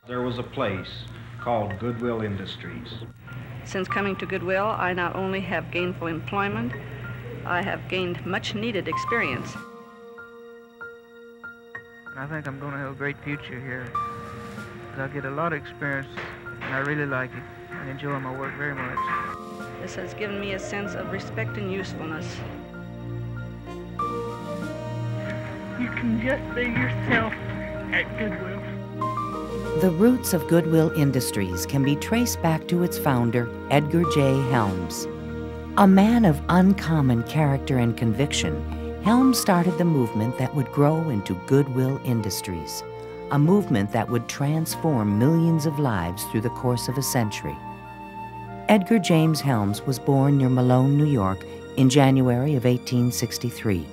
There was a place called Goodwill Industries. Since coming to Goodwill, I not only have gainful employment, I have gained much needed experience. I think I'm going to have a great future here. I get a lot of experience, and I really like it. I enjoy my work very much. This has given me a sense of respect and usefulness. You can just be yourself at Goodwill. The roots of Goodwill Industries can be traced back to its founder, Edgar J. Helms. A man of uncommon character and conviction, Helms started the movement that would grow into Goodwill Industries, a movement that would transform millions of lives through the course of a century. Edgar James Helms was born near Malone, New York, in January of 1863.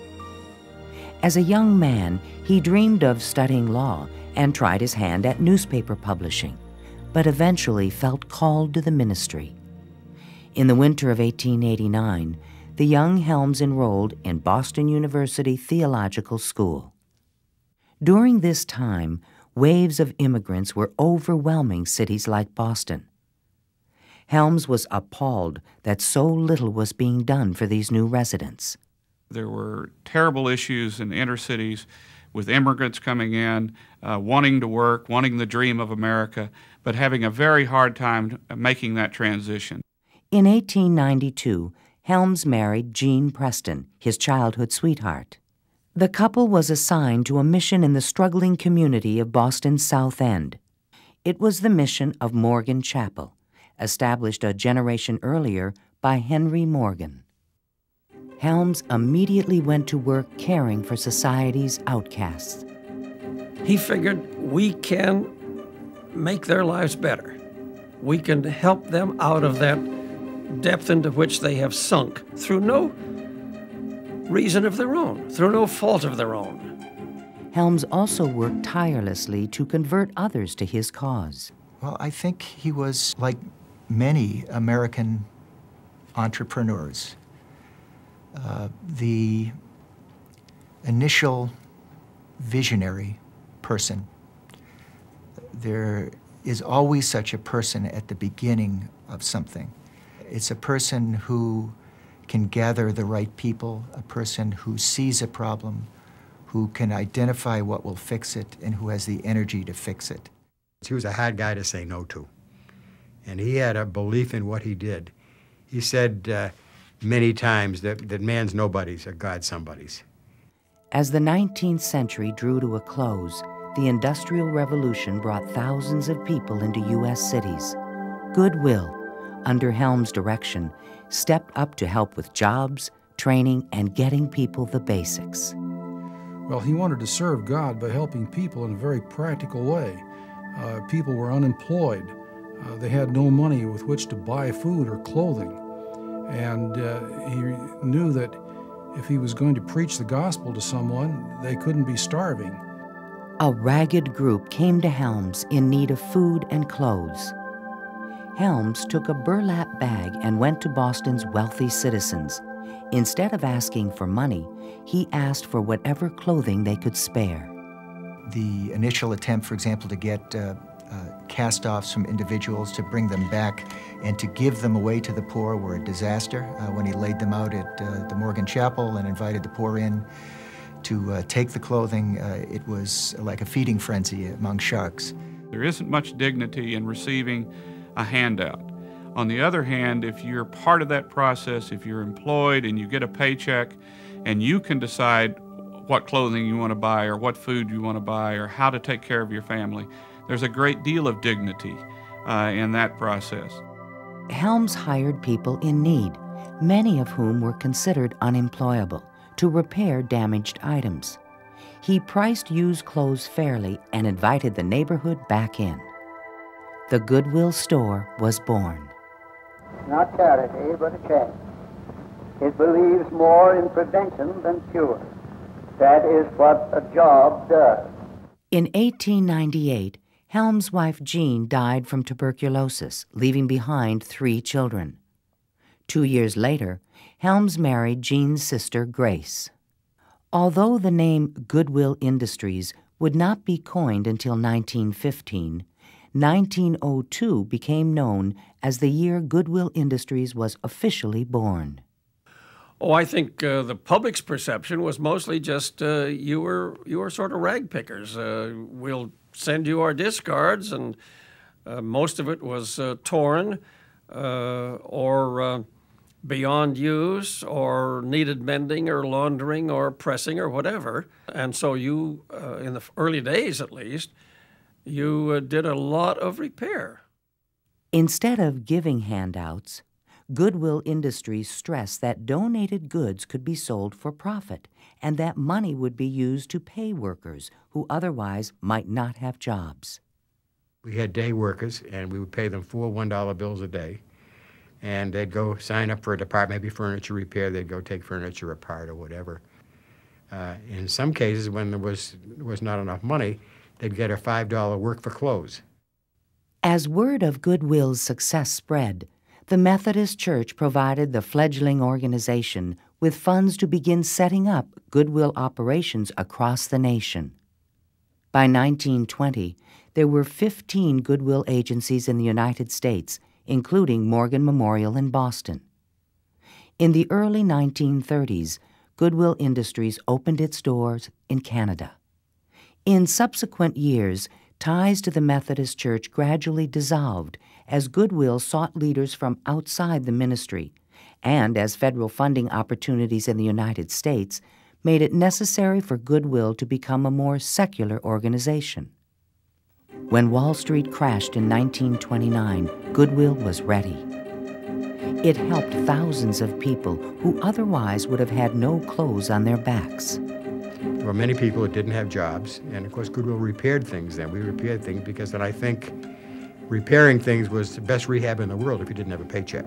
As a young man, he dreamed of studying law and tried his hand at newspaper publishing, but eventually felt called to the ministry. In the winter of 1889, the young Helms enrolled in Boston University Theological School. During this time, waves of immigrants were overwhelming cities like Boston. Helms was appalled that so little was being done for these new residents. There were terrible issues in inner cities with immigrants coming in, wanting to work, wanting the dream of America, but having a very hard time making that transition. In 1892, Helms married Jean Preston, his childhood sweetheart. The couple was assigned to a mission in the struggling community of Boston's South End. It was the mission of Morgan Chapel, established a generation earlier by Henry Morgan. Helms immediately went to work caring for society's outcasts. He figured we can make their lives better. We can help them out of that depth into which they have sunk through no reason of their own, through no fault of their own. Helms also worked tirelessly to convert others to his cause. Well, I think he was like many American entrepreneurs. The initial visionary person. There is always such a person at the beginning of something. It's a person who can gather the right people, a person who sees a problem, who can identify what will fix it, and who has the energy to fix it. He was a hard guy to say no to, and he had a belief in what he did. He said many times that man's nobodies are God's somebodies. As the 19th century drew to a close, the Industrial Revolution brought thousands of people into U.S. cities. Goodwill, under Helms' direction, stepped up to help with jobs, training, and getting people the basics. Well, he wanted to serve God by helping people in a very practical way. People were unemployed. They had no money with which to buy food or clothing. And he knew that if he was going to preach the gospel to someone, they couldn't be starving. A ragged group came to Helms in need of food and clothes. Helms took a burlap bag and went to Boston's wealthy citizens. Instead of asking for money, he asked for whatever clothing they could spare. The initial attempt, for example, to get cast-offs from individuals, to bring them back and to give them away to the poor were a disaster. When he laid them out at the Morgan Chapel and invited the poor in to take the clothing, it was like a feeding frenzy among sharks. There isn't much dignity in receiving a handout. On the other hand, if you're part of that process, if you're employed and you get a paycheck and you can decide what clothing you want to buy or what food you want to buy or how to take care of your family, there's a great deal of dignity in that process. Helms hired people in need, many of whom were considered unemployable, to repair damaged items. He priced used clothes fairly and invited the neighborhood back in. The Goodwill store was born. Not charity, but a charity. It believes more in prevention than cure. That is what a job does. In 1898, Helms' wife Jean died from tuberculosis, leaving behind 3 children. 2 years later, Helms married Jean's sister, Grace. Although the name Goodwill Industries would not be coined until 1915, 1902 became known as the year Goodwill Industries was officially born. Oh, I think the public's perception was mostly just you were sort of rag pickers. We'll send you our discards, and most of it was torn or beyond use or needed mending or laundering or pressing or whatever. And so you, in the early days at least, you did a lot of repair. Instead of giving handouts, Goodwill Industries stressed that donated goods could be sold for profit and that money would be used to pay workers who otherwise might not have jobs. We had day workers, and we would pay them 4 $1 bills a day. And they'd go sign up for a department, maybe furniture repair. They'd go take furniture apart or whatever. In some cases, when there was not enough money, they'd get a $5 work for clothes. As word of Goodwill's success spread, the Methodist Church provided the fledgling organization with funds to begin setting up Goodwill operations across the nation. By 1920, there were 15 Goodwill agencies in the United States, including Morgan Memorial in Boston. In the early 1930s, Goodwill Industries opened its doors in Canada. In subsequent years, ties to the Methodist Church gradually dissolved as Goodwill sought leaders from outside the ministry, and as federal funding opportunities in the United States made it necessary for Goodwill to become a more secular organization. When Wall Street crashed in 1929, Goodwill was ready. It helped thousands of people who otherwise would have had no clothes on their backs. There were many people that didn't have jobs, and of course Goodwill repaired things then. We repaired things because then I think repairing things was the best rehab in the world if you didn't have a paycheck.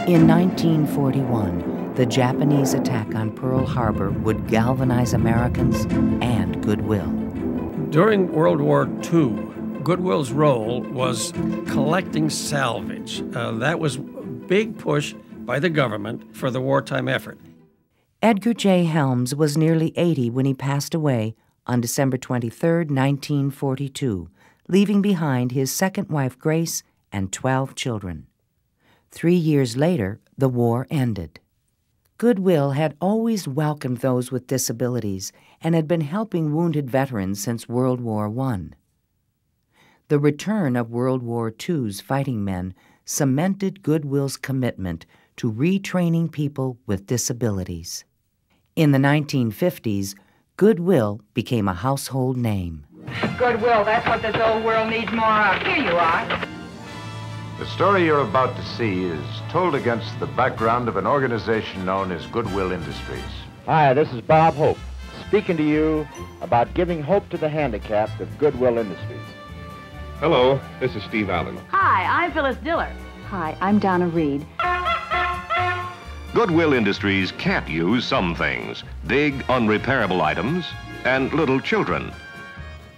In 1941, the Japanese attack on Pearl Harbor would galvanize Americans and Goodwill. During World War II, Goodwill's role was collecting salvage. That was a big push by the government for the wartime effort. Edgar J. Helms was nearly 80 when he passed away on December 23, 1942, leaving behind his second wife, Grace, and 12 children. 3 years later, the war ended. Goodwill had always welcomed those with disabilities and had been helping wounded veterans since World War I. The return of World War II's fighting men cemented Goodwill's commitment to retraining people with disabilities. In the 1950s, Goodwill became a household name. Goodwill, that's what this old world needs more of. Here you are. The story you're about to see is told against the background of an organization known as Goodwill Industries. Hi, this is Bob Hope, speaking to you about giving hope to the handicapped of Goodwill Industries. Hello, this is Steve Allen. Hi, I'm Phyllis Diller. Hi, I'm Donna Reed. Goodwill Industries can't use some things, big, unrepairable items, and little children.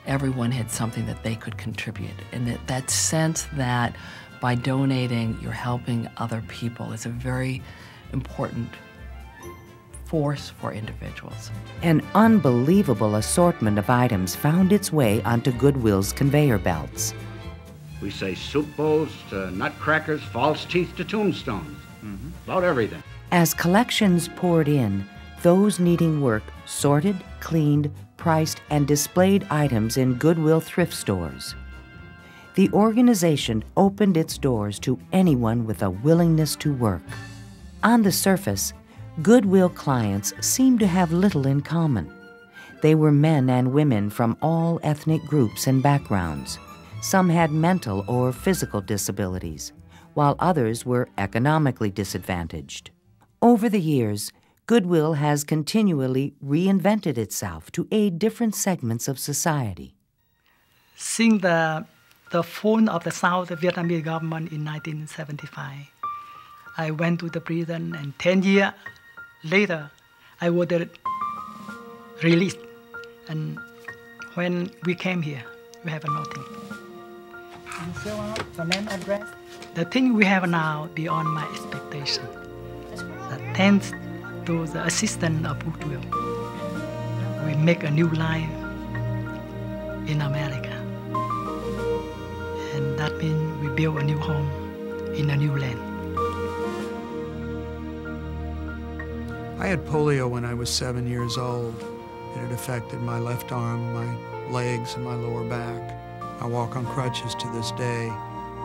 Everyone had something that they could contribute, and that sense that by donating, you're helping other people is a very important force for individuals. An unbelievable assortment of items found its way onto Goodwill's conveyor belts. We say soup bowls to nutcrackers, false teeth to tombstones. About everything. As collections poured in, those needing work sorted, cleaned, priced, and displayed items in Goodwill thrift stores. The organization opened its doors to anyone with a willingness to work. On the surface, Goodwill clients seemed to have little in common. They were men and women from all ethnic groups and backgrounds. Some had mental or physical disabilities, while others were economically disadvantaged. Over the years, Goodwill has continually reinvented itself to aid different segments of society. Since the fall of the South Vietnamese government in 1975, I went to the prison, and 10 years later, I was released. And when we came here, we have nothing. You fill out the name, address. The thing we have now beyond my expectation. Thanks to the assistance of Goodwill, we make a new life in America. And That means we build a new home in a new land. I had polio when I was 7 years old. It had affected my left arm, my legs, and my lower back. I walk on crutches to this day.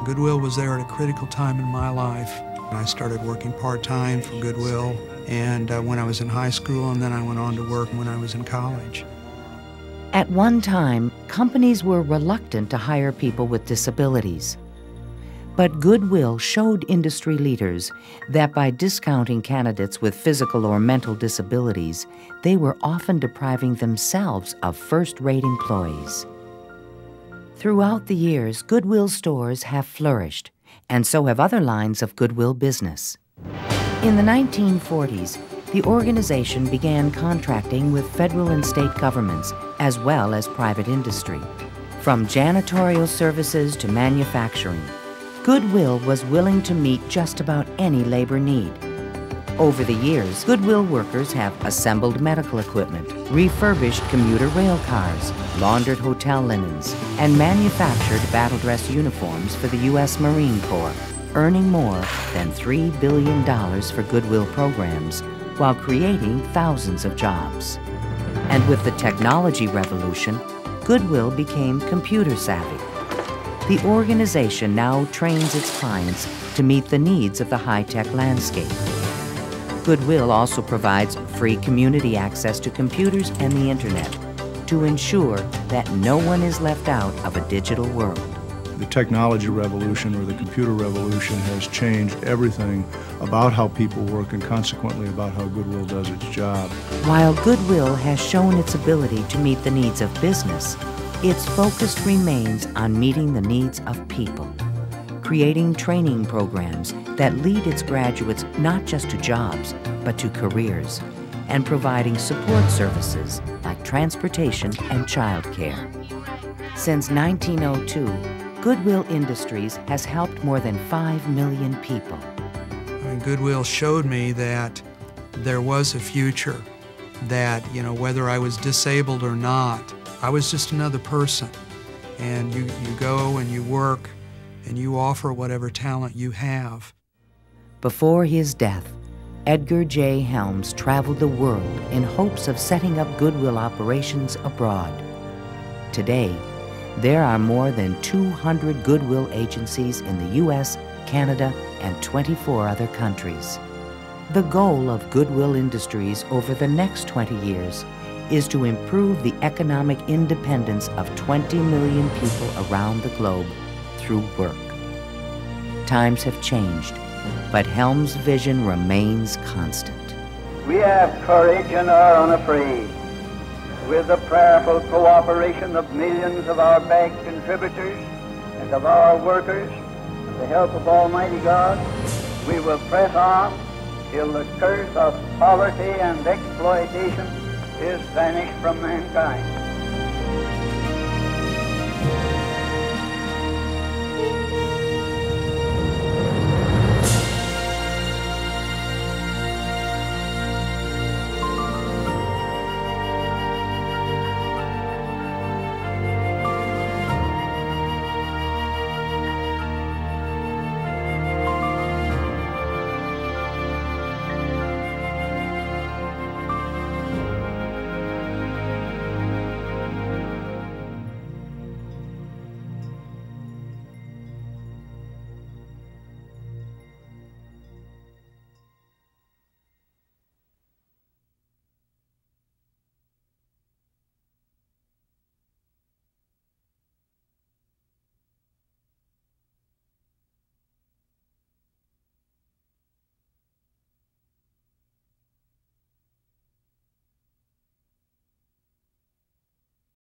Goodwill was there at a critical time in my life. I started working part-time for Goodwill and when I was in high school, and then I went on to work when I was in college. At one time, companies were reluctant to hire people with disabilities. But Goodwill showed industry leaders that by discounting candidates with physical or mental disabilities, they were often depriving themselves of first-rate employees. Throughout the years, Goodwill stores have flourished, and so have other lines of Goodwill business. In the 1940s, the organization began contracting with federal and state governments, as well as private industry. From janitorial services to manufacturing, Goodwill was willing to meet just about any labor need. Over the years, Goodwill workers have assembled medical equipment, refurbished commuter rail cars, laundered hotel linens, and manufactured battle dress uniforms for the U.S. Marine Corps, earning more than $3 billion for Goodwill programs while creating thousands of jobs. And with the technology revolution, Goodwill became computer savvy. The organization now trains its clients to meet the needs of the high-tech landscape. Goodwill also provides free community access to computers and the internet to ensure that no one is left out of a digital world. The technology revolution or the computer revolution has changed everything about how people work and consequently about how Goodwill does its job. While Goodwill has shown its ability to meet the needs of business, its focus remains on meeting the needs of people, creating training programs that lead its graduates not just to jobs, but to careers, and providing support services like transportation and childcare. Since 1902, Goodwill Industries has helped more than 5 million people. Goodwill showed me that there was a future, that, whether I was disabled or not, I was just another person. And you go and you work and you offer whatever talent you have. Before his death, Edgar J. Helms traveled the world in hopes of setting up Goodwill operations abroad. Today, there are more than 200 Goodwill agencies in the U.S., Canada, and 24 other countries. The goal of Goodwill Industries over the next 20 years is to improve the economic independence of 20 million people around the globe through work. Times have changed, but Helms' vision remains constant. We have courage and are unafraid. With the prayerful cooperation of millions of our bank contributors and of our workers, with the help of Almighty God, we will press on till the curse of poverty and exploitation is vanished from mankind.